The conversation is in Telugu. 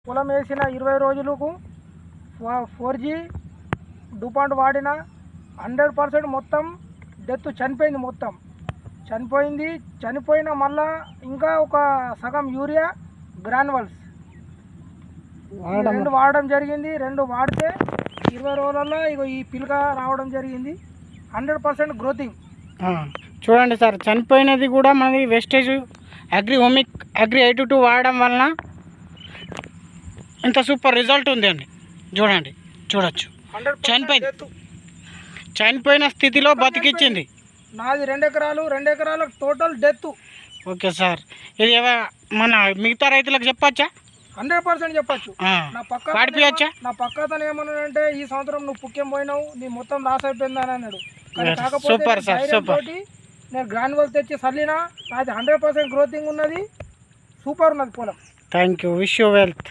పొలం వేసిన 20 రోజులకు 4G డూపాంట్ వాడిన 100% మొత్తం డెత్ చనిపోయింది. మొత్తం చనిపోయిన మళ్ళా ఇంకా ఒక సగం యూరియా గ్రాన్యువల్స్ 2 వాడడం జరిగింది. 2 వాడితే 20 రోజులలో ఇగో ఈ పిలక రావడం జరిగింది. 100% గ్రోతింగ్. చూడండి సార్, చనిపోయినది కూడా మనది వేస్టేజ్ అగ్రిహోమిక్ అగ్రి 82 వాడడం వలన ఇంత సూపర్ రిజల్ట్ ఉంది అండి. చూడొచ్చు చనిపోయిన స్థితిలో బతికిచ్చింది. నాది 2 ఎకరాలకు టోటల్ డెత్. ఓకే సార్, ఇది మన మిగతా రైతులకు చెప్పచ్చా? 100% చెప్పచ్చు. నా పక్కతను ఏమన్నాడంటే ఈ సంవత్సరం నువ్వు పుక్యం పోయినావు, నీ మొత్తం లాస్ అయిపోయిందని అన్నాడు. కాకపోతే నేను గ్రాన్యువల్ తెచ్చి చల్లినా, నాది 100% గ్రోతింగ్ ఉన్నది. సూపర్ ఉన్నది పొలం. Thank you. Wish you wealth.